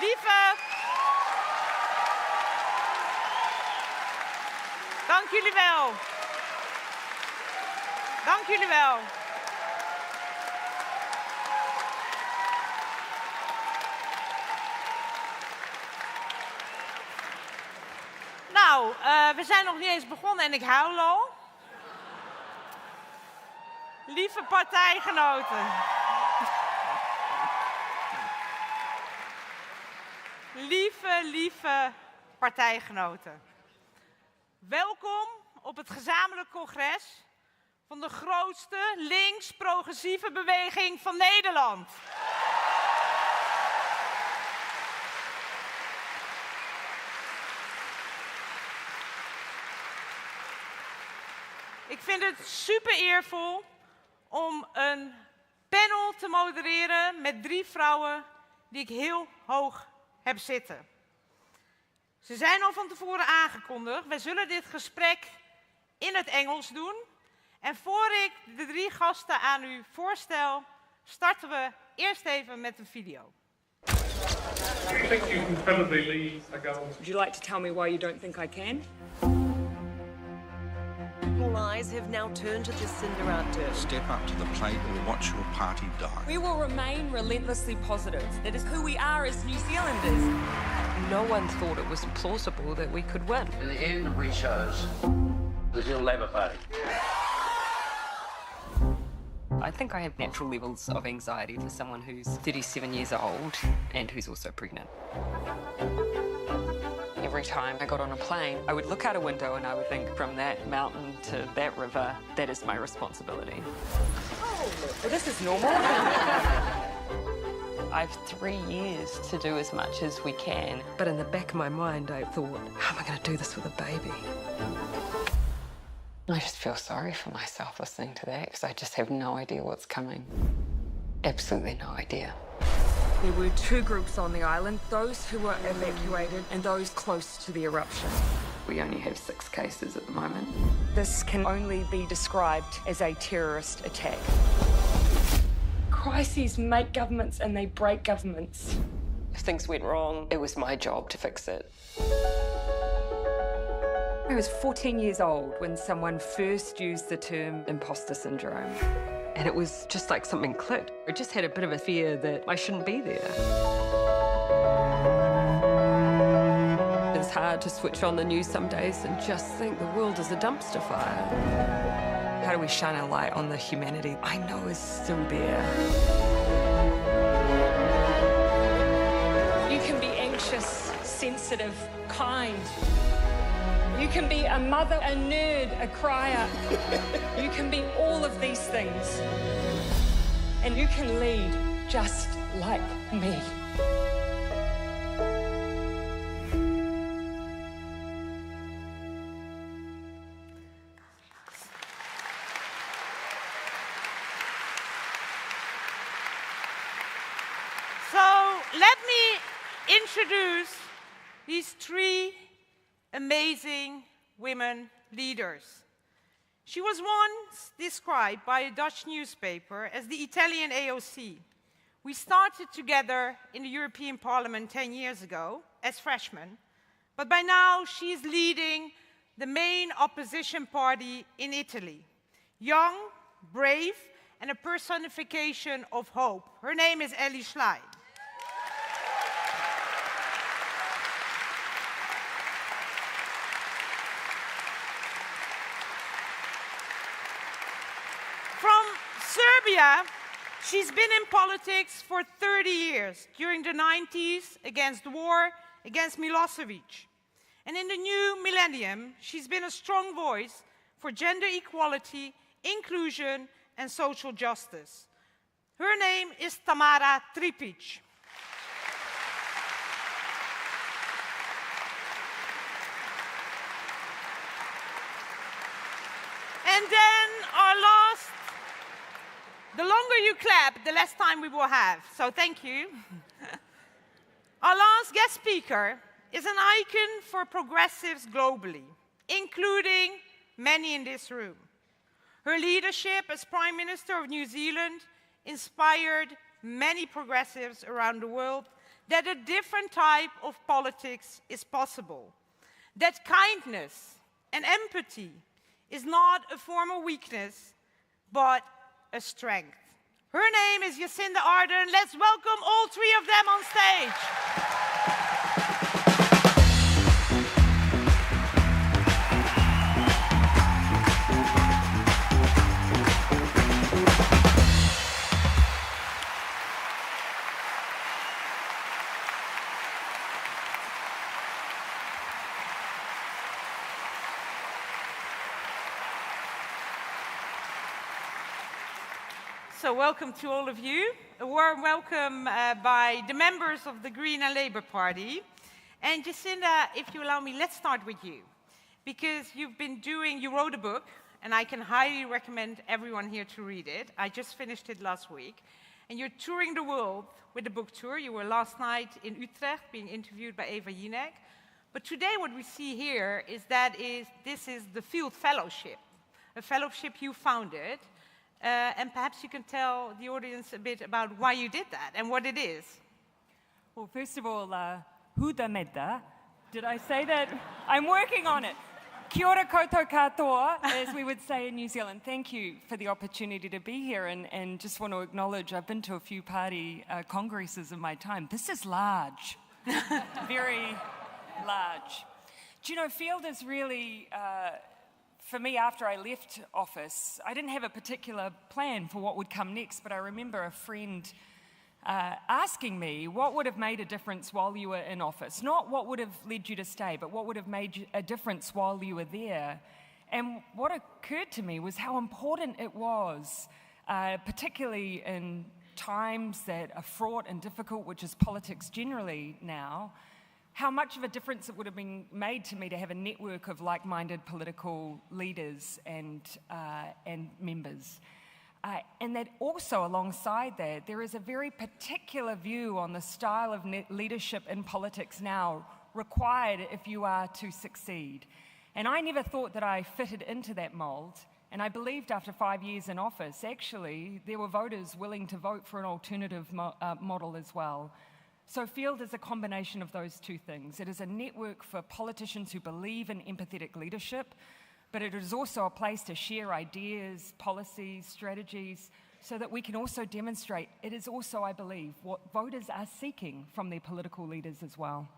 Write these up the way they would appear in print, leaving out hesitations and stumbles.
Lieve... Dank jullie wel. Dank jullie wel. Nou, we zijn nog niet eens begonnen en ik huil al. Lieve partijgenoten. Lieve partijgenoten. Welkom op het gezamenlijk congres van de grootste links-progressieve beweging van Nederland. Ik vind het super eervol om een panel te modereren met 3 vrouwen die ik heel hoog heb zitten. Ze zijn al van tevoren aangekondigd. Wij zullen dit gesprek in het Engels doen. En voor ik de 3 gasten aan u voorstel, starten we eerst even met een video. I think you can probably leave a goal. Would you like to tell me why you don't think I can? All eyes have now turned to Jacinda Ardern. Step up to the plate or watch your party die. We will remain relentlessly positive. That is who we are as New Zealanders. No one thought it was plausible that we could win. In the end, we chose the New Zealand Labour Party. I think I have natural levels of anxiety for someone who's 37 years old and who's also pregnant. Every time I got on a plane, I would look out a window and I would think, from that mountain to that river, that is my responsibility. Oh, this is normal. I've 3 years to do as much as we can. But in the back of my mind, I thought, how am I going to do this with a baby? I just feel sorry for myself listening to that because I just have no idea what's coming. Absolutely no idea. There were 2 groups on the island, those who were evacuated and those close to the eruption. We only have 6 cases at the moment. This can only be described as a terrorist attack. Crises make governments and they break governments. If things went wrong, it was my job to fix it. I was 14 years old when someone first used the term imposter syndrome. And it was just like something clicked. I just had a bit of a fear that I shouldn't be there. It's hard to switch on the news some days and just think the world is a dumpster fire. How do we shine a light on the humanity I know is still there? You can be anxious, sensitive, kind. You can be a mother, a nerd, a crier. You can be all of these things. And you can lead just like me. So let me introduce these 3 amazing women leaders. She was once described by a Dutch newspaper as the Italian AOC. We started together in the European Parliament 10 years ago as freshmen, but by now she's leading the main opposition party in Italy. Young, brave, and a personification of hope. Her name is Elly Schein. From Serbia, she's been in politics for 30 years, during the 90s, against the war against Milosevic. And in the new millennium, she's been a strong voice for gender equality, inclusion, and social justice. Her name is Tamara Tripic. And then our last, the longer you clap, the less time we will have. So thank you. Our last guest speaker is an icon for progressives globally, including many in this room. Her leadership as Prime Minister of New Zealand inspired many progressives around the world, that a different type of politics is possible, that kindness and empathy is not a form of weakness, but a strength. Her name is Jacinda Ardern. Let's welcome all three of them on stage. So welcome to all of you. A warm welcome by the members of the Green and Labour Party. And Jacinda, if you allow me, let's start with you. Because you wrote a book, and I can highly recommend everyone here to read it. I just finished it last week. And you're touring the world with the book tour. You were last night in Utrecht being interviewed by Eva Jinek. But today what we see here is this is the Field Fellowship, a fellowship you founded. And perhaps you can tell the audience a bit about why you did that and what it is. Well, first of all, huda meta. Did I say that? I'm working on it. Kia ora koutou katoa, as we would say in New Zealand. Thank you for the opportunity to be here, and just want to acknowledge I've been to a few party congresses in my time. This is large, very large. Do you know, Field is really... For me, after I left office, I didn't have a particular plan for what would come next, but I remember a friend asking me what would have made a difference while you were in office. Not what would have led you to stay, but what would have made a difference while you were there. And what occurred to me was how important it was, particularly in times that are fraught and difficult, which is politics generally now, how much of a difference it would have been made to me to have a network of like-minded political leaders and members. And that also, alongside that, there is a very particular view on the style of leadership in politics now required if you are to succeed. And I never thought that I fitted into that mould. And I believed after 5 years in office, actually, there were voters willing to vote for an alternative model as well. So Field is a combination of those two things. It is a network for politicians who believe in empathetic leadership, but it is also a place to share ideas, policies, strategies, so that we can also demonstrate it is also, I believe, what voters are seeking from their political leaders as well.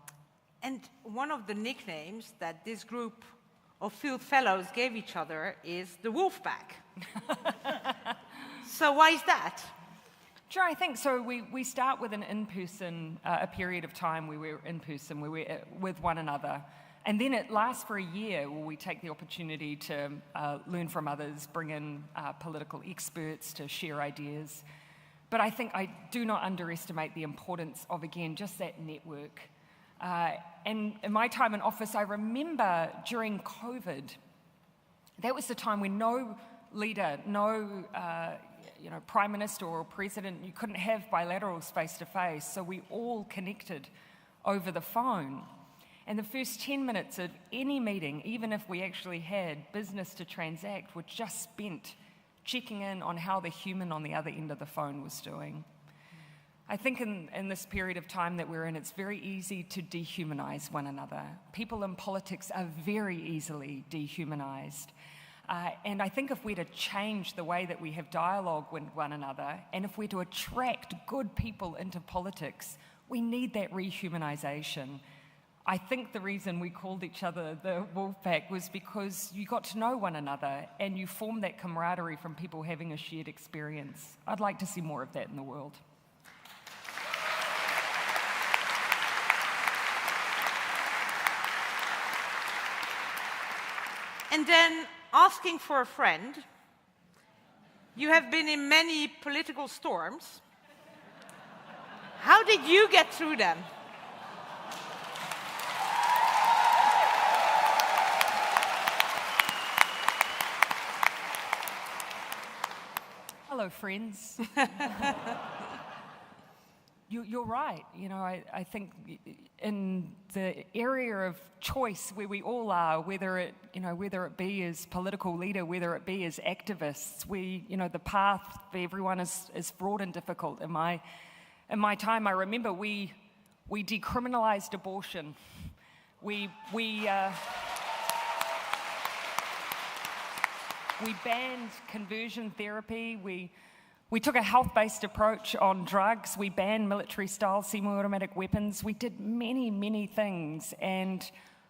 And one of the nicknames that this group of Field Fellows gave each other is the Wolf Pack. So why is that? Sure, I think so. We start with an in-person, a period of time where we're in person, where we're with one another. And then it lasts for a year where we take the opportunity to learn from others, bring in political experts to share ideas. But I think I do not underestimate the importance of, again, just that network. And in my time in office, I remember during COVID, that was the time when no leader, no Prime Minister or President, you couldn't have bilaterals face-to-face, so we all connected over the phone. And the first 10 minutes of any meeting, even if we actually had business to transact, were just spent checking in on how the human on the other end of the phone was doing. I think in this period of time that we're in, it's very easy to dehumanize one another. People in politics are very easily dehumanized. And I think if we're to change the way that we have dialogue with one another, and if we're to attract good people into politics, we need that rehumanization. I think the reason we called each other the Wolfpack was because you got to know one another and you formed that camaraderie from people having a shared experience. I'd like to see more of that in the world. And then asking for a friend. You have been in many political storms. How did you get through them? Hello, friends. You're right. You know, I think in the area of choice where we all are, whether it be as political leader, whether it be as activists, the path for everyone is fraught and difficult. In my time, I remember we We decriminalized abortion. We banned conversion therapy. We took a health-based approach on drugs. We banned military-style semi-automatic weapons. We did many, many things. And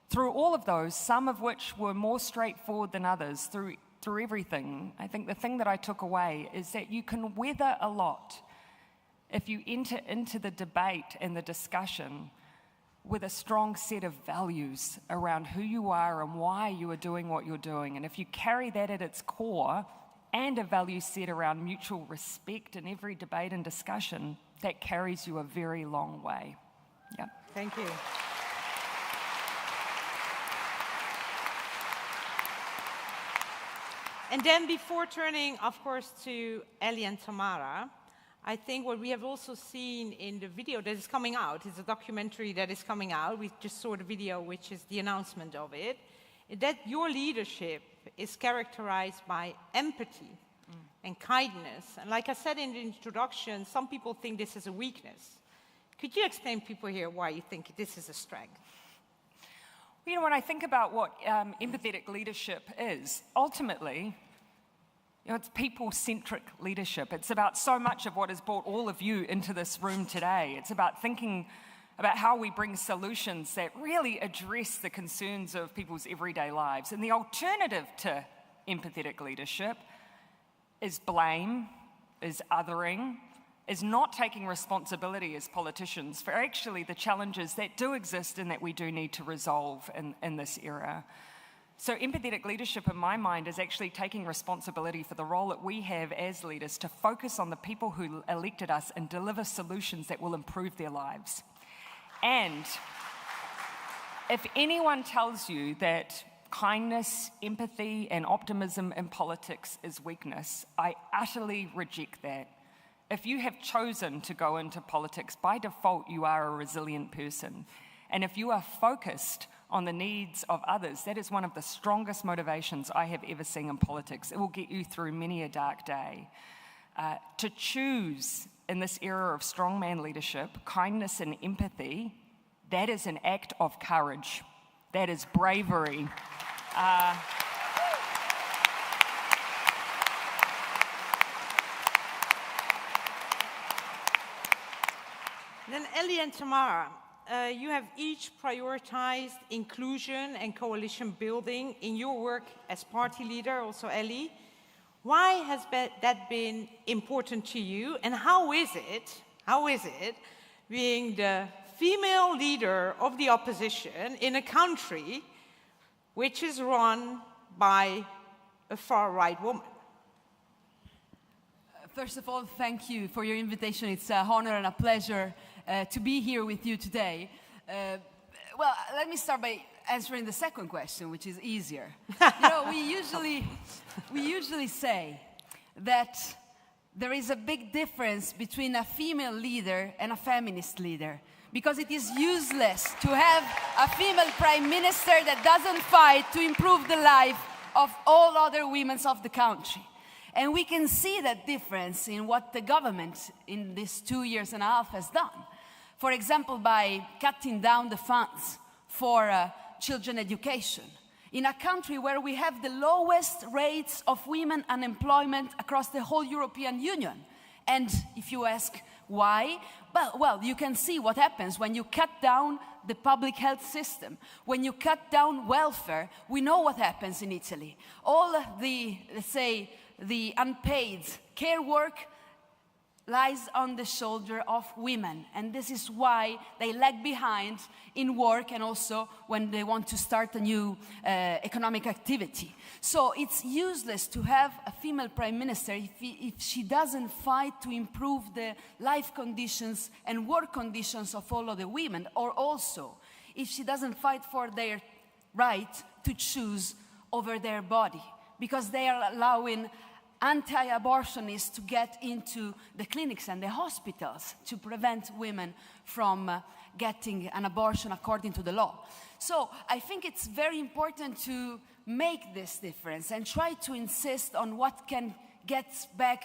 through all of those, some of which were more straightforward than others, through everything, I think the thing that I took away is that you can weather a lot if you enter into the debate and the discussion with a strong set of values around who you are and why you are doing what you're doing. And if you carry that at its core and a value set around mutual respect in every debate and discussion, that carries you a very long way. Yeah. Thank you. And then before turning, of course, to Elly and Tamara, I think what we have also seen in the video that is coming out, is a documentary that is coming out. We just saw the video, which is the announcement of it, that your leadership is characterized by empathy and kindness. And like I said in the introduction, some people think this is a weakness. Could you explain to people here why you think this is a strength? You know, when I think about what empathetic leadership is, ultimately, you know, it's people-centric leadership. It's about so much of what has brought all of you into this room today. It's about thinking about how we bring solutions that really address the concerns of people's everyday lives. And the alternative to empathetic leadership is blame, is othering, is not taking responsibility as politicians for actually the challenges that do exist and that we do need to resolve in this era. So empathetic leadership, in my mind, is actually taking responsibility for the role that we have as leaders to focus on the people who elected us and deliver solutions that will improve their lives. And if anyone tells you that kindness, empathy, and optimism in politics is weakness, I utterly reject that. If you have chosen to go into politics, by default, you are a resilient person. And if you are focused on the needs of others, that is one of the strongest motivations I have ever seen in politics. It will get you through many a dark day. To choose in this era of strongman leadership, kindness and empathy, that is an act of courage. That is bravery. Then Elly and Tamara, you have each prioritized inclusion and coalition building in your work as party leader, also Elly. Why has that been important to you, and how is it being the female leader of the opposition in a country which is run by a far-right woman? First of all, thank you for your invitation. It's an honor and a pleasure to be here with you today. Well, let me start by answering the second question, which is easier. You know, we usually say that there is a big difference between a female leader and a feminist leader, because it is useless to have a female prime minister that doesn't fight to improve the life of all other women of the country. And we can see that difference in what the government in these 2.5 years has done. For example, by cutting down the funds for children education. In a country where we have the lowest rates of women unemployment across the whole European Union. And if you ask why, well, you can see what happens when you cut down the public health system. When you cut down welfare, we know what happens in Italy. All the, let's say, the unpaid care work lies on the shoulder of women, and this is why they lag behind in work and also when they want to start a new economic activity. So it's useless to have a female prime minister if she doesn't fight to improve the life conditions and work conditions of all of the women, or also if she doesn't fight for their right to choose over their body, because they are allowing anti-abortionists to get into the clinics and the hospitals to prevent women from getting an abortion according to the law. So I think it's very important to make this difference and try to insist on what can get back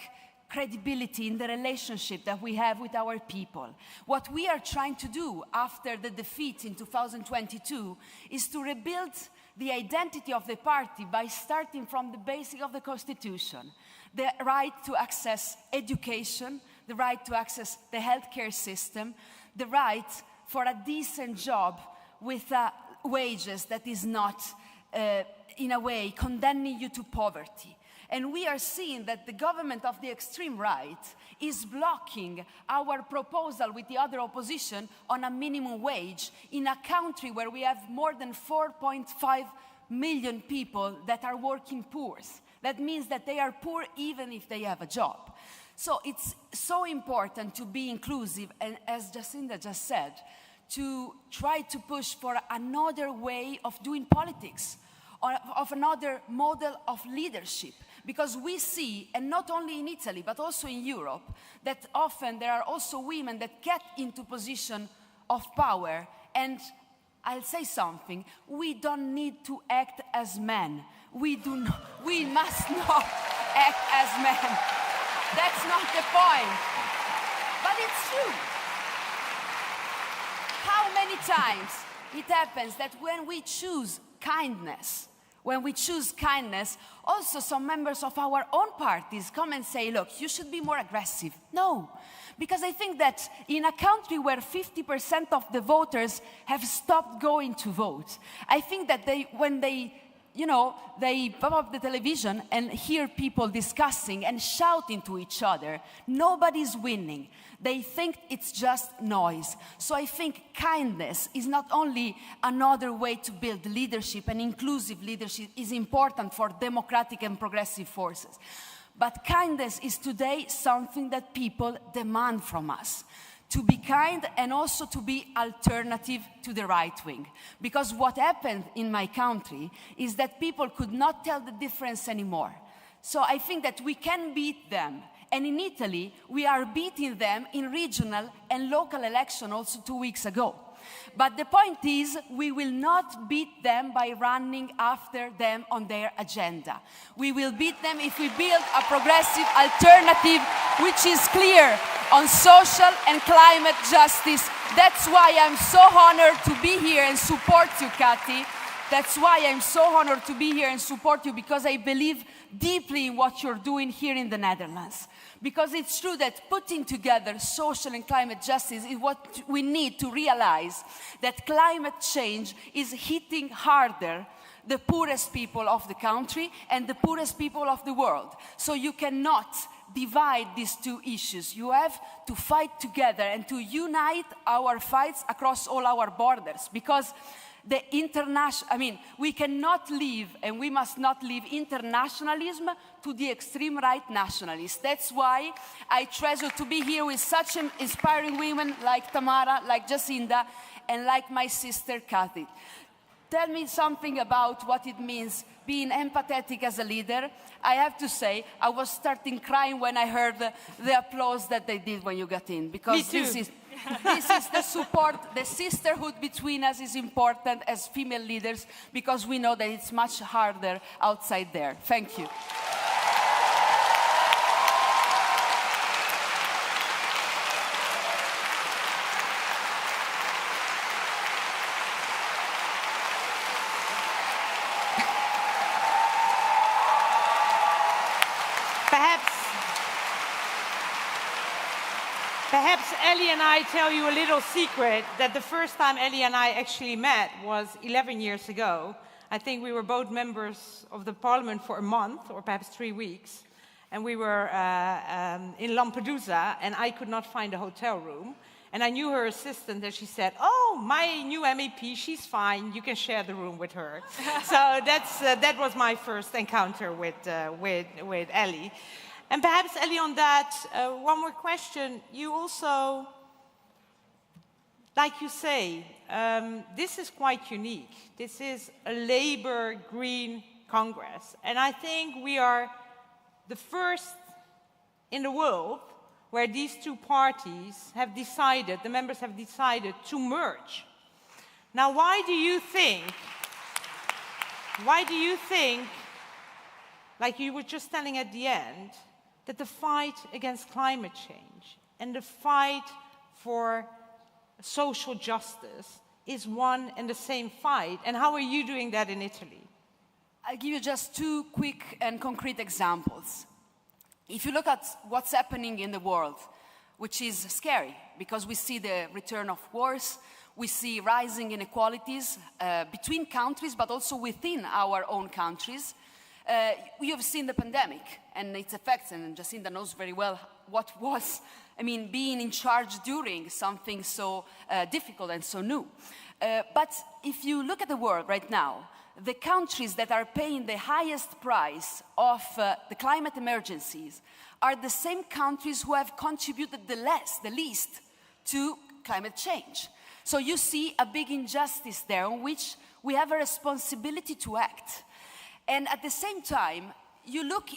credibility in the relationship that we have with our people. What we are trying to do after the defeat in 2022 is to rebuild the identity of the party by starting from the basic of the Constitution. The right to access education, the right to access the healthcare system, the right for a decent job with wages that is not, in a way, condemning you to poverty. And we are seeing that the government of the extreme right is blocking our proposal with the other opposition on a minimum wage in a country where we have more than 4.5 million people that are working poor. That means that they are poor even if they have a job. So it's so important to be inclusive, and as Jacinda just said, to try to push for another way of doing politics, or of another model of leadership. Because we see, and not only in Italy, but also in Europe, that often there are also women that get into position of power. And I'll say something, we don't need to act as men. We must not act as men. That's not the point. But it's true. How many times it happens that when we choose kindness, also some members of our own parties come and say, look, you should be more aggressive. No, because I think that in a country where 50% of the voters have stopped going to vote, I think that when they pop up the television and hear people discussing and shouting to each other, nobody's winning. They think it's just noise. So I think kindness is not only another way to build leadership, and inclusive leadership is important for democratic and progressive forces. But kindness is today something that people demand from us. To be kind and also to be alternative to the right wing. Because what happened in my country is that people could not tell the difference anymore. So I think that we can beat them. And in Italy, we are beating them in regional and local election also 2 weeks ago. But the point is, we will not beat them by running after them on their agenda. We will beat them if we build a progressive alternative which is clear on social and climate justice. That's why I'm so honored to be here and support you, Kati. That's why I'm so honored to be here and support you, because I believe deeply in what you're doing here in the Netherlands. Because it's true that putting together social and climate justice is what we need to realize, that climate change is hitting harder the poorest people of the country and the poorest people of the world. So you cannot divide these two issues. You have to fight together and to unite our fights across all our borders, because the we cannot leave, and we must not leave internationalism to the extreme right nationalists. That's why I treasure to be here with such inspiring women like Tamara, like Jacinda, and like my sister Kati. Tell me something about what it means being empathetic as a leader. I have to say, I was starting crying when I heard the applause that they did when you got in, because this is the support, the sisterhood between us is important as female leaders, because we know that it's much harder outside there. Thank you. Perhaps Elly and I tell you a little secret, that the first time Elly and I actually met was 11 years ago. I think we were both members of the parliament for a month, or perhaps 3 weeks. And we were in Lampedusa, and I could not find a hotel room. And I knew her assistant, and she said, oh, my new MEP, she's fine, you can share the room with her. So that was my first encounter with Elly. And perhaps, Elly, on that, one more question. You also, like you say, this is quite unique. This is a Labour Green Congress. And I think we are the first in the world where these two parties have decided, the members have decided to merge. Now, why do you think, like you were just telling at the end, that the fight against climate change and the fight for social justice is one and the same fight? And how are you doing that in Italy? I'll give you just two quick and concrete examples. If you look at what's happening in the world, which is scary, because we see the return of wars, we see rising inequalities between countries, but also within our own countries. We have seen the pandemic and its effects, and Jacinda knows very well what was, being in charge during something so difficult and so new. But if you look at the world right now, the countries that are paying the highest price of the climate emergencies are the same countries who have contributed the least to climate change. So you see a big injustice there on which we have a responsibility to act. And at the same time, you look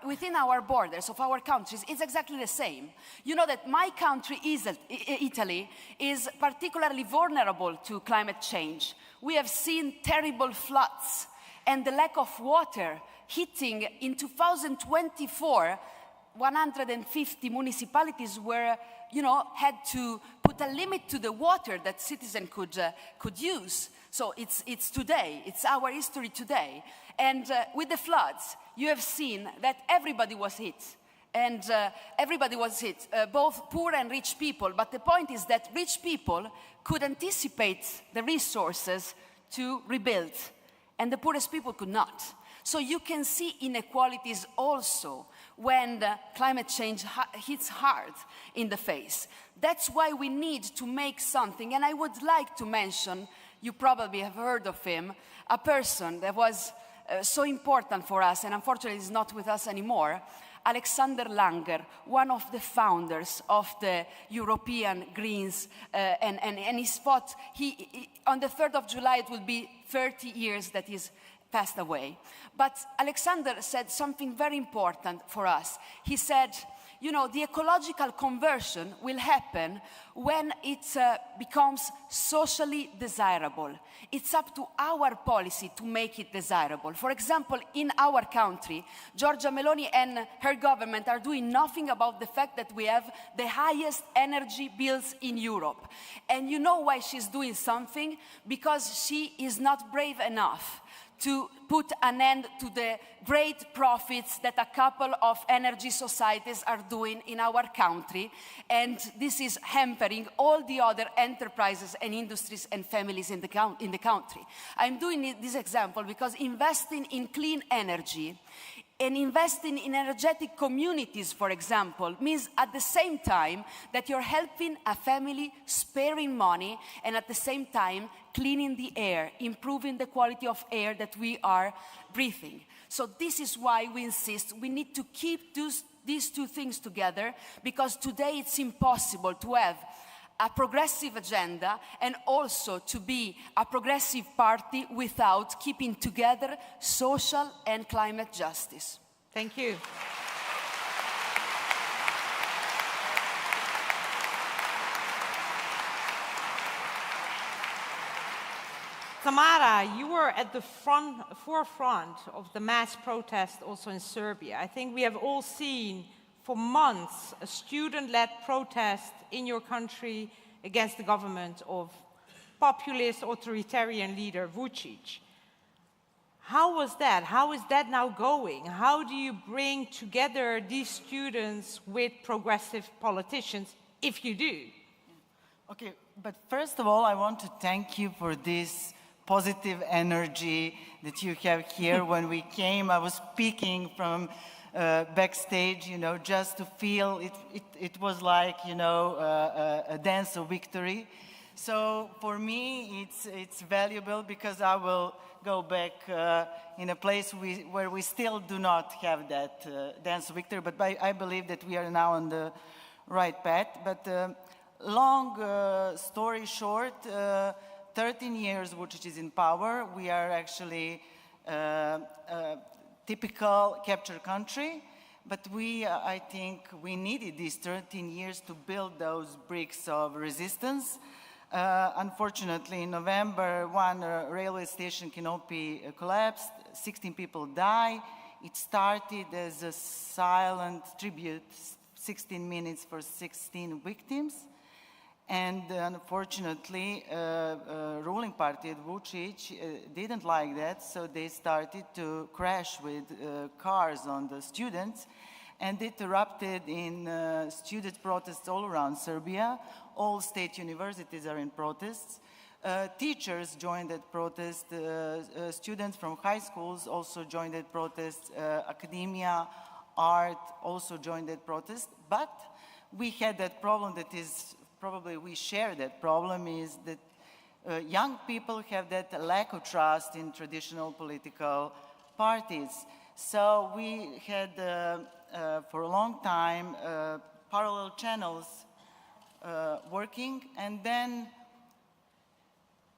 within our borders of our countries, it's exactly the same. You know that my country, Italy, is particularly vulnerable to climate change. We have seen terrible floods and the lack of water hitting in 2024. 150 municipalities had to put a limit to the water that citizens could use. So it's today, it's our history today. And with the floods, you have seen that everybody was hit. And everybody was hit, both poor and rich people. But the point is that rich people could anticipate the resources to rebuild, and the poorest people could not. So you can see inequalities also when climate change hits hard in the face. That's why we need to make something. And I would like to mention, you probably have heard of him, a person that was so important for us, and unfortunately is not with us anymore, Alexander Langer, one of the founders of the European Greens, and he's fought, on the 3rd of July it will be 30 years that he's passed away. But Alexander said something very important for us. He said, the ecological conversion will happen when it becomes socially desirable. It's up to our policy to make it desirable. For example, in our country, Giorgia Meloni and her government are doing nothing about the fact that we have the highest energy bills in Europe. And you know why she's doing something? Because she is not brave enough to put an end to the great profits that a couple of energy societies are doing in our country. And this is hampering all the other enterprises and industries and families in the country. I'm doing this example because investing in clean energy and investing in energetic communities, for example, means at the same time that you're helping a family, sparing money, and at the same time cleaning the air, improving the quality of air that we are breathing. So this is why we insist we need to keep these two things together, because today it's impossible to have a progressive agenda and also to be a progressive party without keeping together social and climate justice. Thank you. Tamara, you were at the forefront of the mass protest also in Serbia. I think we have all seen for months a student-led protest in your country against the government of populist authoritarian leader Vučić. How was that? How is that now going? How do you bring together these students with progressive politicians, if you do? Okay, but first of all, I want to thank you for this positive energy that you have here. When we came, I was speaking from backstage, just to feel it was like, a dance of victory. So for me, it's valuable because I will go back in a place where we still do not have that dance of victory, but I believe that we are now on the right path. But long story short, 13 years Vučić is in power. We are actually a typical captured country, but I think we needed these 13 years to build those bricks of resistance. Unfortunately, in November, one railway station canopy collapsed, 16 people died. It started as a silent tribute, 16 minutes for 16 victims. And unfortunately, ruling party at Vučić didn't like that, so they started to crash with cars on the students, and it erupted in student protests all around Serbia. All state universities are in protests. Teachers joined that protest. Students from high schools also joined that protest. Academia, art also joined that protest. But we had that problem that is, probably we share that problem, is that young people have that lack of trust in traditional political parties. So we had, for a long time, parallel channels working, and then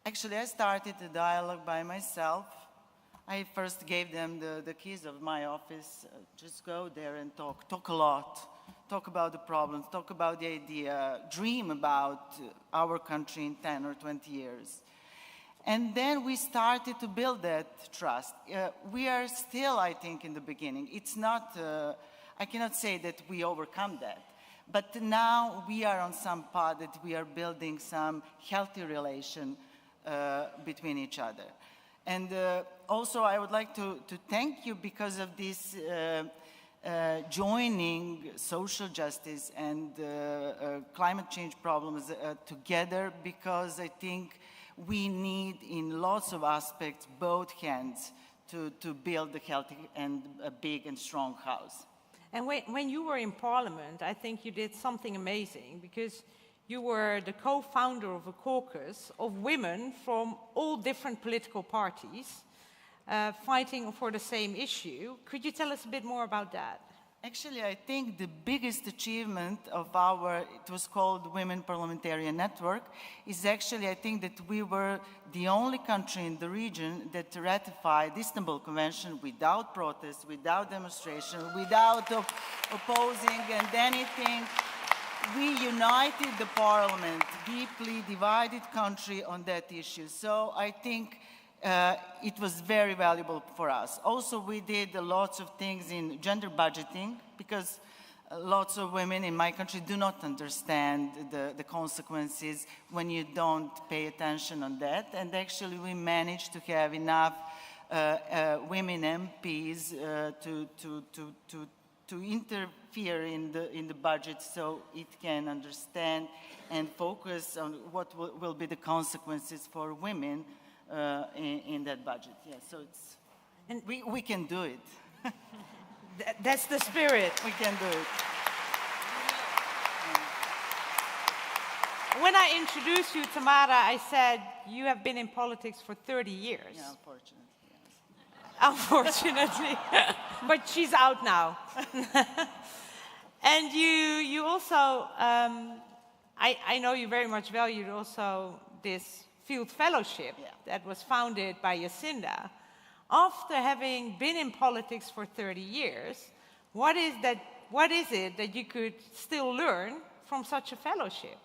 actually I started the dialogue by myself. I first gave them the keys of my office. Just go there and talk a lot. Talk about the problems, talk about the idea, dream about our country in 10 or 20 years. And then we started to build that trust. We are still, I think, in the beginning. It's not, I cannot say that we overcome that. But now we are on some path that we are building some healthy relation between each other. And also I would like to thank you because of this joining social justice and climate change problems together, because I think we need in lots of aspects both hands to build a healthy and a big and strong house. And when you were in Parliament, I think you did something amazing, because you were the co-founder of a caucus of women from all different political parties fighting for the same issue. Could you tell us a bit more about that? Actually, I think the biggest achievement of our, it was called Women Parliamentarian Network, is actually, I think that we were the only country in the region that ratified the Istanbul Convention without protest, without demonstration, without opposing and anything. We united the parliament, deeply divided country on that issue. So I think it was very valuable for us. Also, we did lots of things in gender budgeting, because lots of women in my country do not understand the consequences when you don't pay attention on that. And actually, we managed to have enough women MPs to interfere in the budget so it can understand and focus on what will be the consequences for women in that budget. Yeah, so it's, and we can do it. That's the spirit. We can do it. When I introduced you, Tamara, I said you have been in politics for 30 years. Yeah, unfortunately. Yes. Unfortunately. But she's out now. And you also, I know you very much valued also this field fellowship that was founded by Jacinda. After having been in politics for 30 years, what is it that you could still learn from such a fellowship?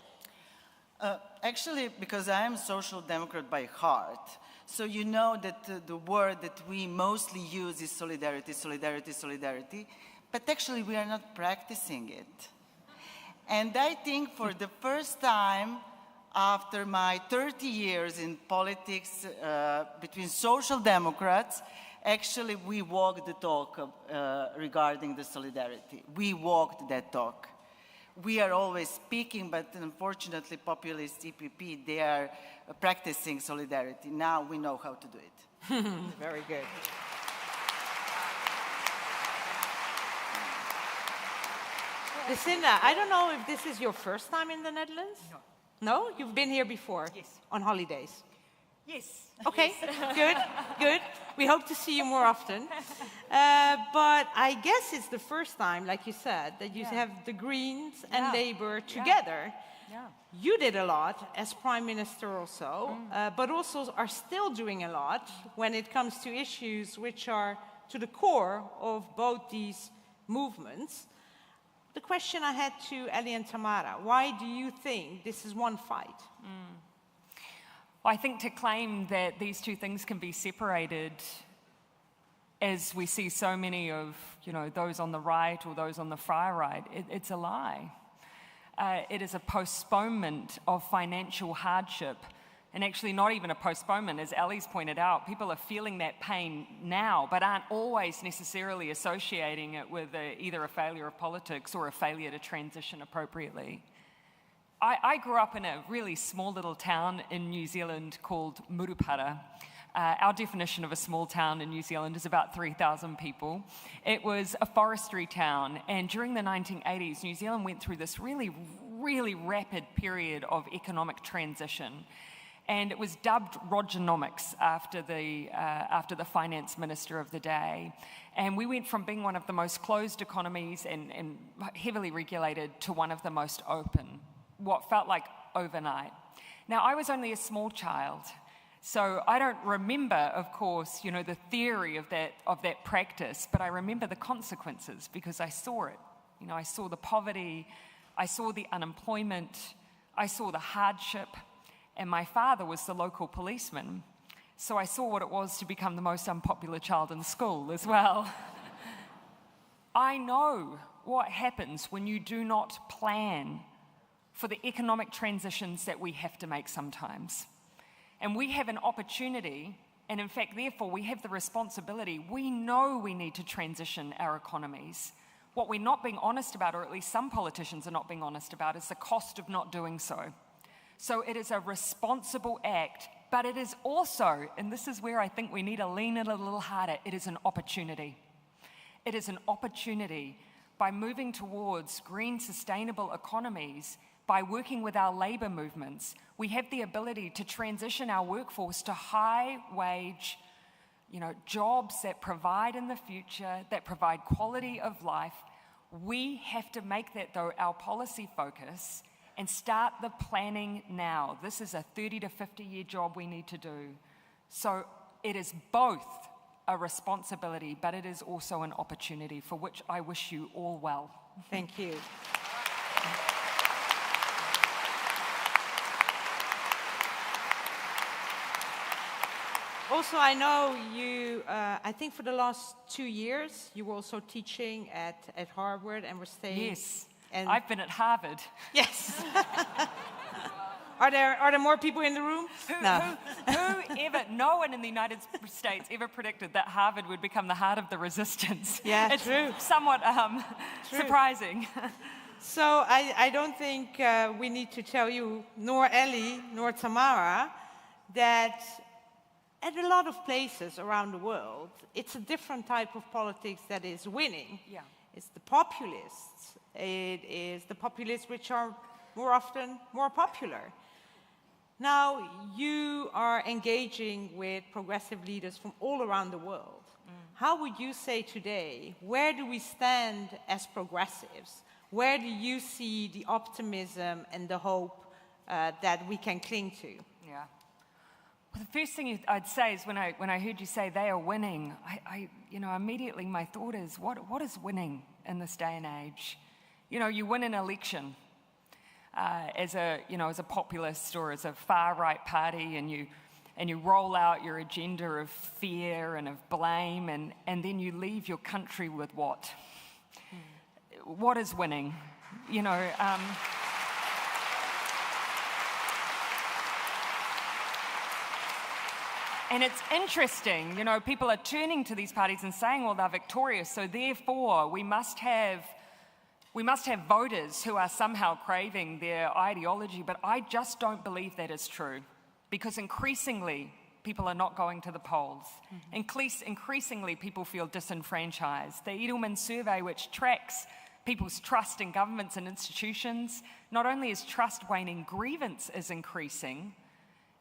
Actually, because I am a social democrat by heart, so you know that the word that we mostly use is solidarity, solidarity, solidarity, but actually we are not practicing it. And I think for the first time, after my 30 years in politics between social democrats, actually we walked the talk regarding the solidarity. We walked that talk. We are always speaking, but unfortunately populist EPP, they are practicing solidarity. Now we know how to do it. Very good. Jacinda, I don't know if this is your first time in the Netherlands? No. No? You've been here before? Yes. On holidays? Yes. Okay, good, good. We hope to see you more often. But I guess it's the first time, like you said, that you have the Greens and Labour together. Yeah. You did a lot as Prime Minister also, but also are still doing a lot when it comes to issues which are to the core of both these movements. The question I had to Elly and Tamara, why do you think this is one fight? Well, I think to claim that these two things can be separated as we see so many of, those on the right or those on the far right, it's a lie. It is a postponement of financial hardship, and actually not even a postponement, as Elly's pointed out. People are feeling that pain now, but aren't always necessarily associating it with either a failure of politics or a failure to transition appropriately. I grew up in a really small little town in New Zealand called Murupara. Our definition of a small town in New Zealand is about 3,000 people. It was a forestry town, and during the 1980s, New Zealand went through this really, really rapid period of economic transition. And it was dubbed Rogernomics after the finance minister of the day. And we went from being one of the most closed economies and heavily regulated to one of the most open, what felt like overnight. Now, I was only a small child, so I don't remember, of course, the theory of that practice, but I remember the consequences because I saw it. I saw the poverty, I saw the unemployment, I saw the hardship, and my father was the local policeman, so I saw what it was to become the most unpopular child in school as well. I know what happens when you do not plan for the economic transitions that we have to make sometimes. And we have an opportunity, and in fact, therefore, we have the responsibility. We know we need to transition our economies. What we're not being honest about, or at least some politicians are not being honest about, is the cost of not doing so. So it is a responsible act, but it is also, and this is where I think we need to lean in a little harder, it is an opportunity. It is an opportunity by moving towards green, sustainable economies. By working with our labour movements, we have the ability to transition our workforce to high-wage, jobs that provide in the future, that provide quality of life. We have to make that, though, our policy focus and start the planning now. This is a 30 to 50-year job we need to do. So it is both a responsibility, but it is also an opportunity for which I wish you all well. Thank you. Also, I know you, I think for the last 2 years, you were also teaching at Harvard and were staying. Yes, and I've been at Harvard. Yes. Are there more people in the room? No one in the United States ever predicted that Harvard would become the heart of the resistance. Yeah, it's true. Somewhat surprising. So I don't think we need to tell you, nor Elly, nor Tamara, that at a lot of places around the world, it's a different type of politics that is winning. Yeah. It's the populists. It is the populists which are more often more popular. Now, you are engaging with progressive leaders from all around the world. How would you say today, where do we stand as progressives? Where do you see the optimism and the hope that we can cling to? Yeah. Well, the first thing I'd say is when I heard you say they are winning, I immediately my thought is, what is winning in this day and age? You win an election as a populist or as a far right party, and you roll out your agenda of fear and of blame, and then you leave your country with what? What is winning? And it's interesting, people are turning to these parties and saying, well, they're victorious, so therefore we must have voters who are somehow craving their ideology, but I just don't believe that is true, because increasingly people are not going to the polls. Increasingly people feel disenfranchised. The Edelman survey, which tracks people's trust in governments and institutions, not only is trust waning, grievance is increasing.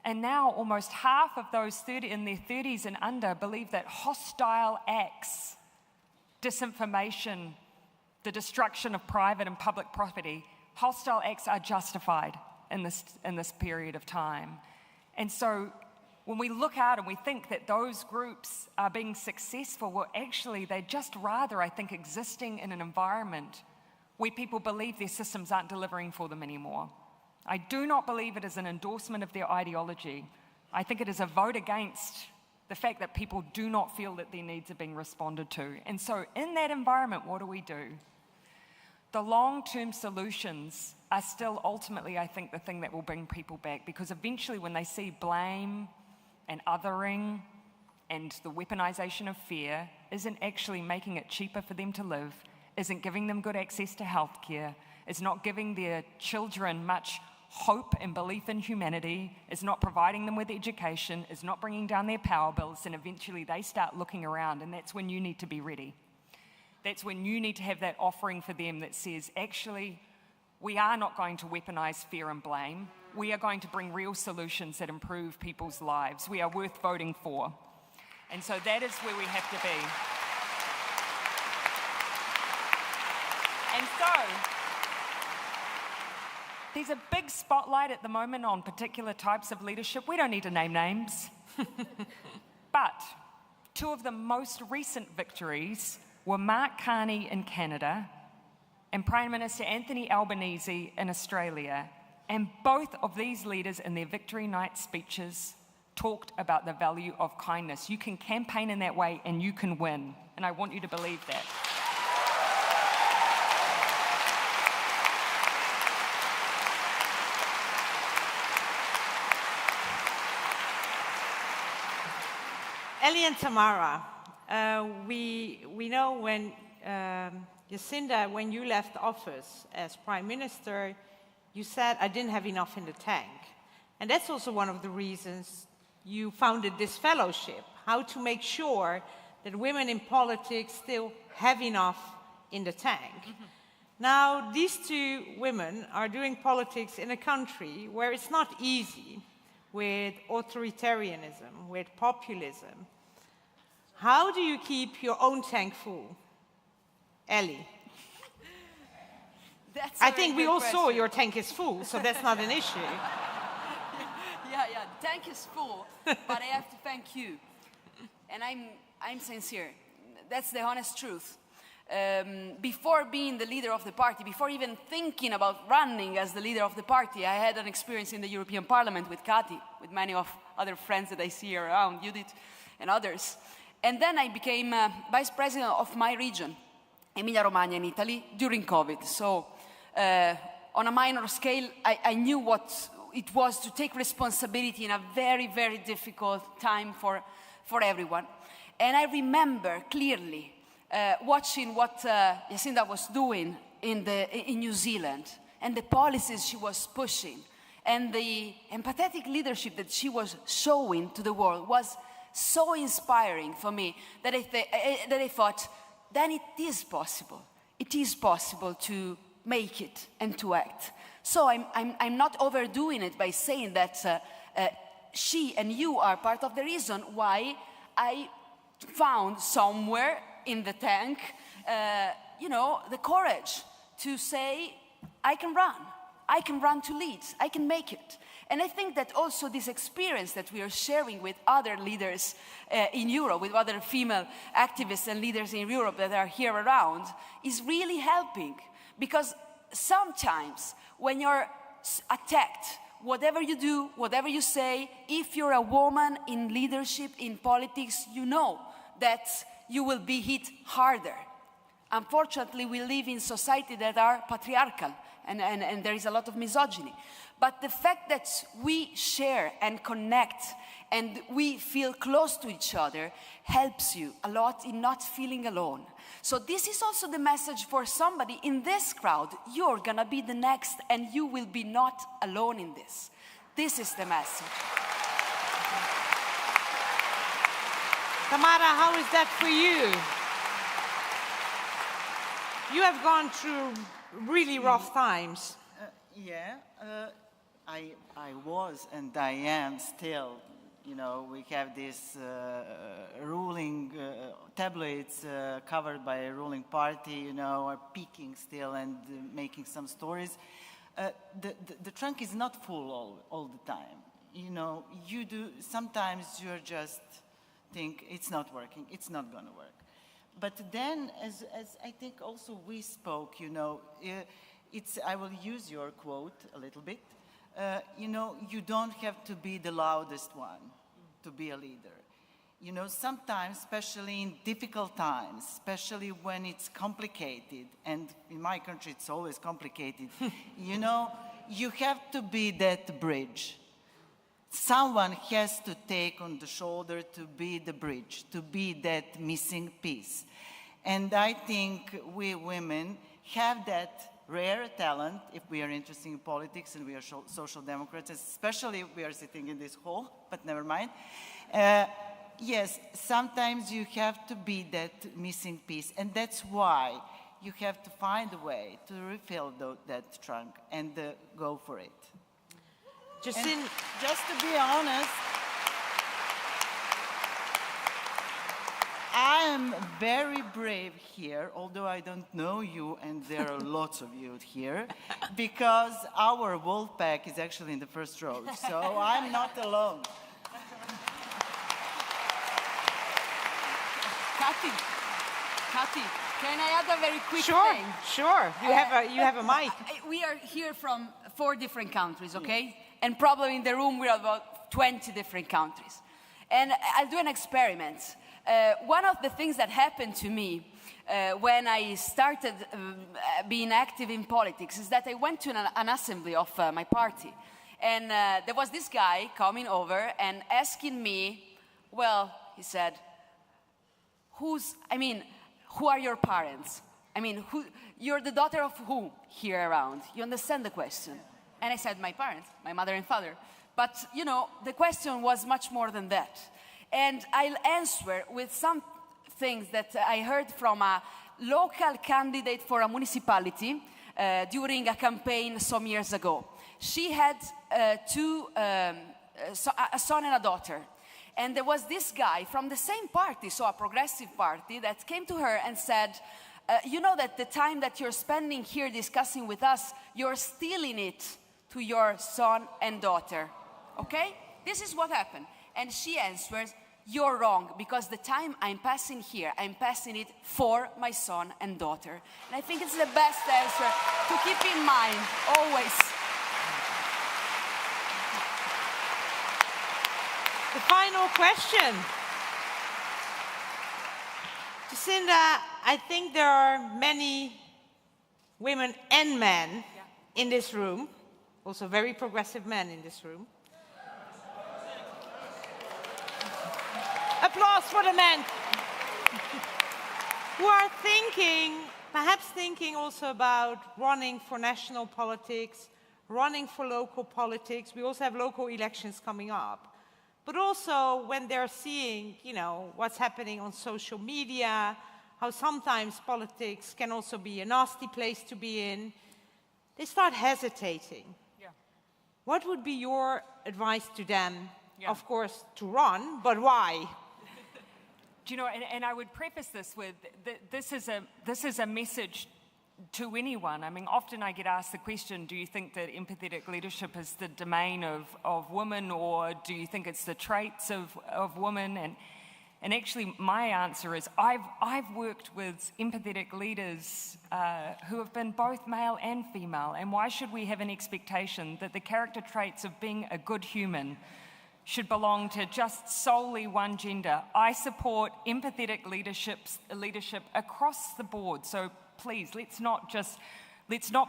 And now almost half of those in their 30s and under believe that hostile acts, disinformation, the destruction of private and public property, hostile acts are justified in this period of time. And so when we look out and we think that those groups are being successful, well, actually, they're just rather, I think, existing in an environment where people believe their systems aren't delivering for them anymore. I do not believe it is an endorsement of their ideology. I think it is a vote against the fact that people do not feel that their needs are being responded to. And so in that environment, what do? The long-term solutions are still ultimately, I think, the thing that will bring people back, because eventually when they see blame and othering and the weaponization of fear isn't actually making it cheaper for them to live, isn't giving them good access to healthcare, is not giving their children much hope and belief in humanity, is not providing them with education, is not bringing down their power bills, and eventually they start looking around, and that's when you need to be ready. That's when you need to have that offering for them that says, actually, we are not going to weaponize fear and blame. We are going to bring real solutions that improve people's lives. We are worth voting for. And so that is where we have to be. And so, there's a big spotlight at the moment on particular types of leadership. We don't need to name names. But two of the most recent victories were Mark Carney in Canada and Prime Minister Anthony Albanese in Australia. And both of these leaders in their victory night speeches talked about the value of kindness. You can campaign in that way and you can win. And I want you to believe that. Elly and Tamara, we know when Jacinda, when you left office as Prime Minister, you said, I didn't have enough in the tank. And that's also one of the reasons you founded this fellowship, how to make sure that women in politics still have enough in the tank. Mm-hmm. Now, these two women are doing politics in a country where it's not easy, with authoritarianism, with populism. How do you keep your own tank full? Elly? I think we all saw your tank is full, so that's not an issue. Yeah, the tank is full, but I have to thank you. And I'm sincere. That's the honest truth. Before being the leader of the party, before even thinking about running as the leader of the party, I had an experience in the European Parliament with Kati, with many of other friends that I see around, Judith and others. And then I became vice president of my region, Emilia-Romagna in Italy, during COVID. So on a minor scale, I knew what it was to take responsibility in a very, very difficult time for everyone. And I remember clearly watching what Jacinda was doing in New Zealand and the policies she was pushing and the empathetic leadership that she was showing to the world was so inspiring for me that I thought, then it is possible. It is possible to make it and to act. So I'm not overdoing it by saying that she and you are part of the reason why I found somewhere in the tank, the courage to say, I can run to lead, I can make it. And I think that also this experience that we are sharing with other leaders in Europe, with other female activists and leaders in Europe that are here around, is really helping. Because sometimes when you're attacked, whatever you do, whatever you say, if you're a woman in leadership, in politics, you know that you will be hit harder. Unfortunately, we live in society that are patriarchal and there is a lot of misogyny. But the fact that we share and connect and we feel close to each other helps you a lot in not feeling alone. So this is also the message for somebody in this crowd. You're gonna be the next and you will be not alone in this. This is the message. Tamara, how is that for you? You have gone through really rough times. I was and I am still. We have these ruling tabloids covered by a ruling party, are peaking still and making some stories. The trunk is not full all the time. Sometimes you're just think it's not working, it's not going to work. But then, as I think also we spoke, I will use your quote a little bit. You don't have to be the loudest one to be a leader. You know, sometimes, especially in difficult times, especially when it's complicated, and in my country it's always complicated, you know, you have to be that bridge. Someone has to take on the shoulder to be the bridge, to be that missing piece. And I think we women have that rare talent if we are interested in politics and we are social democrats, especially if we are sitting in this hall, but never mind. Yes, sometimes you have to be that missing piece, and that's why you have to find a way to refill that trunk and go for it. Jacinda, just to be honest, I am very brave here, although I don't know you, and there are lots of you here, because our wolf pack is actually in the first row, so I'm not alone. Kati, can I add a very quick thing? Sure. You have a mic. We are here from 4 different countries, okay? And probably in the room we are about 20 different countries. And I'll do an experiment. One of the things that happened to me when I started being active in politics is that I went to an assembly of my party. And there was this guy coming over and asking me, well, he said, who are your parents? I mean, you're the daughter of who here around? You understand the question? And I said, my parents, my mother and father. But, you know, the question was much more than that. And I'll answer with some things that I heard from a local candidate for a municipality during a campaign some years ago. She had a son and a daughter. And there was this guy from the same party, so a progressive party, that came to her and said, you know that the time that you're spending here discussing with us, you're stealing it to your son and daughter, okay? This is what happened. And she answers, you're wrong, because the time I'm passing here, I'm passing it for my son and daughter. And I think it's the best answer to keep in mind, always. The final question. Jacinda, I think there are many women and men in this room, also very progressive men in this room. Applause for the men who are perhaps thinking also about running for national politics, running for local politics. We also have local elections coming up. But also when they're seeing, you know, what's happening on social media, how sometimes politics can also be a nasty place to be in, they start hesitating. Yeah. What would be your advice to them? Yeah. Of course, to run, but why? Do you know, and I would preface this with, this is a message to anyone. I mean, often I get asked the question, do you think that empathetic leadership is the domain of women, or do you think it's the traits of women? And actually my answer is I've worked with empathetic leaders who have been both male and female, and why should we have an expectation that the character traits of being a good human should belong to just solely one gender? I support empathetic leadership across the board. So please, let's not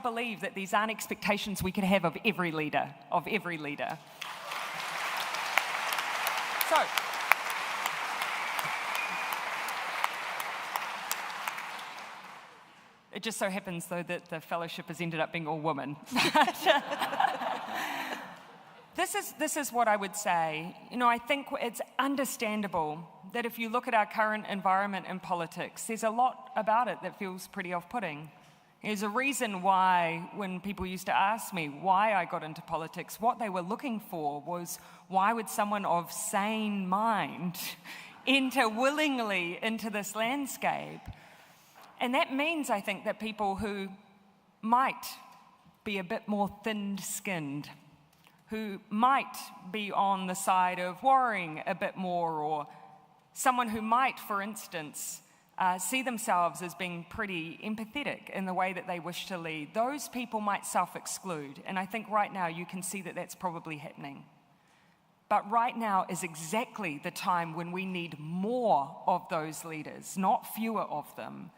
believe that these aren't expectations we can have of every leader, So, it just so happens, though, that the fellowship has ended up being all women. This is what I would say. You know, I think it's understandable that if you look at our current environment in politics, there's a lot about it that feels pretty off-putting. There's a reason why, when people used to ask me why I got into politics, what they were looking for was, why would someone of sane mind enter willingly into this landscape? And that means, I think, that people who might be a bit more thin-skinned, who might be on the side of worrying a bit more, or someone who might, for instance, see themselves as being pretty empathetic in the way that they wish to lead, those people might self-exclude. And I think right now you can see that that's probably happening. But right now is exactly the time when we need more of those leaders, not fewer of them.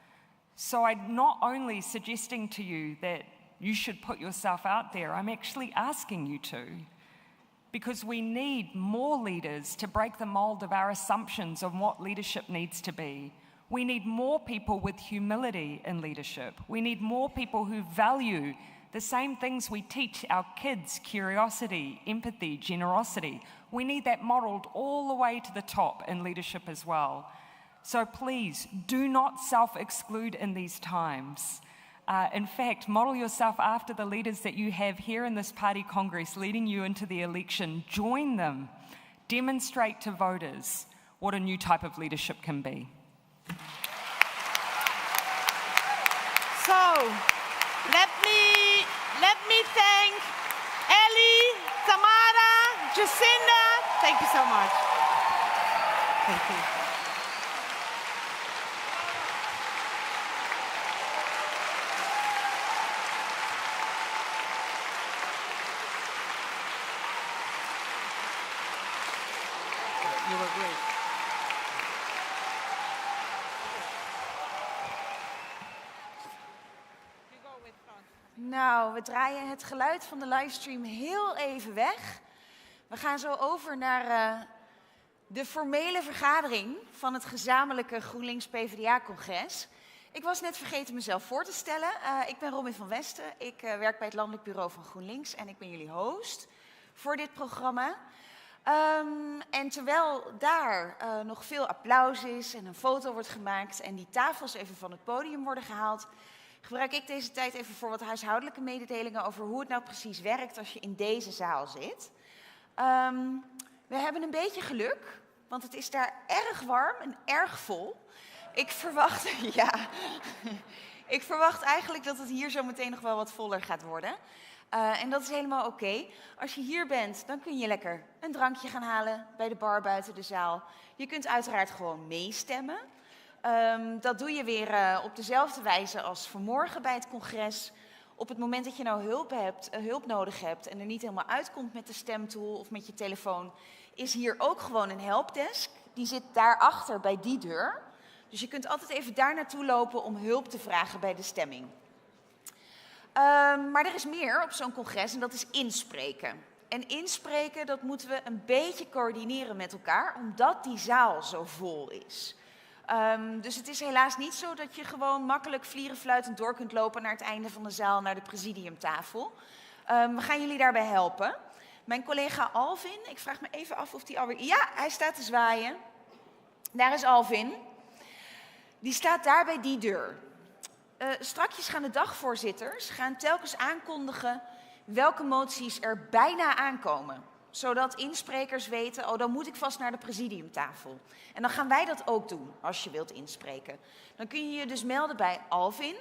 So I'm not only suggesting to you that you should put yourself out there, I'm actually asking you to. Because we need more leaders to break the mold of our assumptions on what leadership needs to be. We need more people with humility in leadership. We need more people who value the same things we teach our kids: curiosity, empathy, generosity. We need that modeled all the way to the top in leadership as well. So please, do not self-exclude in these times. In fact, model yourself after the leaders that you have here in this party Congress leading you into the election. Join them. Demonstrate to voters what a new type of leadership can be. So, let me thank Elly, Tamara, Jacinda. Thank you so much. Thank you. You were great. Nou, we draaien het geluid van de livestream heel even weg. We gaan zo over naar de formele vergadering van het gezamenlijke GroenLinks-PvdA-congres. Ik was net vergeten mezelf voor te stellen. Ik ben Robin van Westen. Ik werk bij het Landelijk Bureau van GroenLinks en ik ben jullie host voor dit programma. En terwijl daar nog veel applaus is en een foto wordt gemaakt en die tafels even van het podium worden gehaald, gebruik ik deze tijd even voor wat huishoudelijke mededelingen over hoe het nou precies werkt als je in deze zaal zit. We hebben een beetje geluk, want het is daar erg warm en erg vol. Ik verwacht eigenlijk dat het hier zo meteen nog wel wat voller gaat worden. En dat is helemaal oké. Als je hier bent, dan kun je lekker een drankje gaan halen bij de bar buiten de zaal. Je kunt uiteraard gewoon meestemmen. Dat doe je weer op dezelfde wijze als vanmorgen bij het congres. Op het moment dat je nou hulp nodig hebt en er niet helemaal uitkomt met de stemtool of met je telefoon, is hier ook gewoon een helpdesk. Die zit daarachter bij die deur. Dus je kunt altijd even daar naartoe lopen om hulp te vragen bij de stemming. Maar er is meer op zo'n congres en dat is inspreken. En inspreken, dat moeten we een beetje coördineren met elkaar, omdat die zaal zo vol is. Dus het is helaas niet zo dat je gewoon makkelijk vlierenfluitend door kunt lopen naar het einde van de zaal, naar de presidiumtafel. We gaan jullie daarbij helpen. Mijn collega Alvin, ik vraag me even af of die alweer... Ja, hij staat te zwaaien. Daar is Alvin. Die staat daar bij die deur. Strakjes gaan de dagvoorzitters telkens aankondigen welke moties er bijna aankomen. Zodat insprekers weten, oh, dan moet ik vast naar de presidiumtafel. En dan gaan wij dat ook doen, als je wilt inspreken. Dan kun je je dus melden bij Alvin.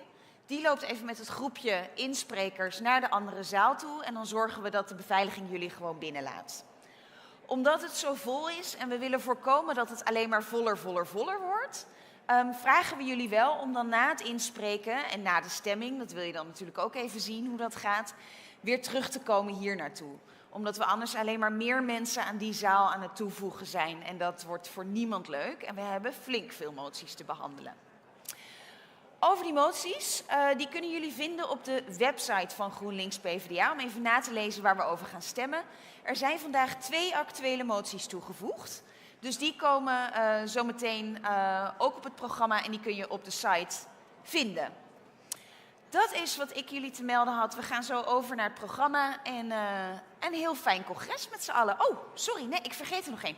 Die loopt even met het groepje insprekers naar de andere zaal toe. En dan zorgen we dat de beveiliging jullie gewoon binnenlaat. Omdat het zo vol is en we willen voorkomen dat het alleen maar voller wordt, vragen we jullie wel om dan na het inspreken en na de stemming, dat wil je dan natuurlijk ook even zien hoe dat gaat, weer terug te komen hier naartoe. Omdat we anders alleen maar meer mensen aan die zaal aan het toevoegen zijn. En dat wordt voor niemand leuk. En we hebben flink veel moties te behandelen. Over die moties, die kunnen jullie vinden op de website van GroenLinks PvdA. Om even na te lezen waar we over gaan stemmen. Er zijn vandaag 2 actuele moties toegevoegd. Dus die komen zometeen ook op het programma en die kun je op de site vinden. Dat is wat ik jullie te melden had. We gaan zo over naar het programma en een heel fijn congres met z'n allen. Oh, sorry, nee, ik vergeet er nog één.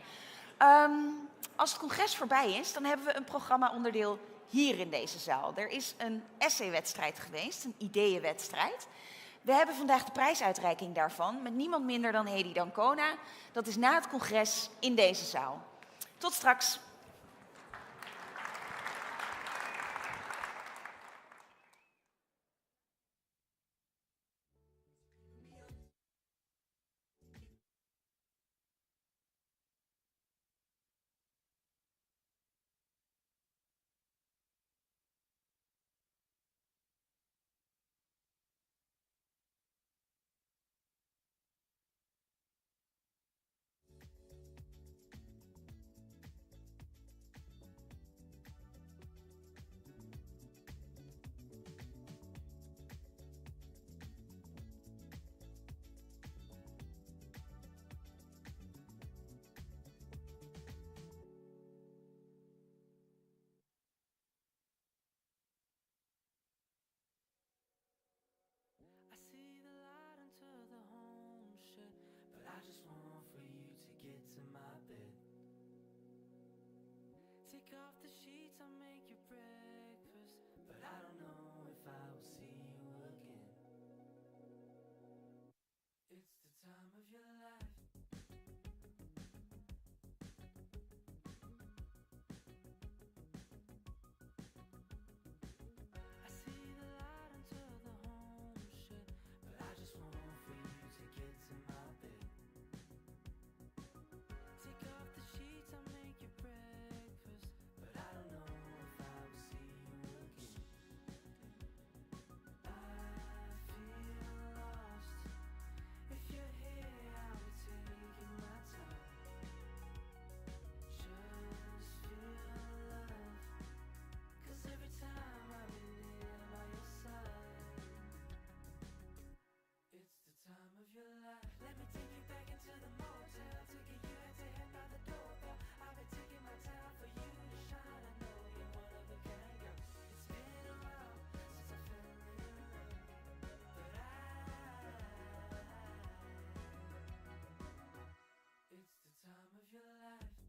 Als het congres voorbij is, dan hebben we een programma-onderdeel hier in deze zaal. Er is een essay-wedstrijd geweest, een ideeënwedstrijd. We hebben vandaag de prijsuitreiking daarvan met niemand minder dan Hedy Dancona. Dat is na het congres in deze zaal. Tot straks. Take off the sheets, I'll make you breakfast. But I don't know if I will see you again. It's the time of your life. I see the light until the home shed, but I just want for you to get to my bed. Take off the sheets, I'll make you breakfast, but I don't know if I will see you again. I feel lost. If you're here, I'll be taking my time. Just feel love, 'cause every time I've been here by your side. It's the time of your life. Let me take you back into the motel. Taking you head to head by the doorbell. I've been taking my time for you to shine. I know you're one of a kind, girl. It's been a while since I fell in love, but it's the time of your life.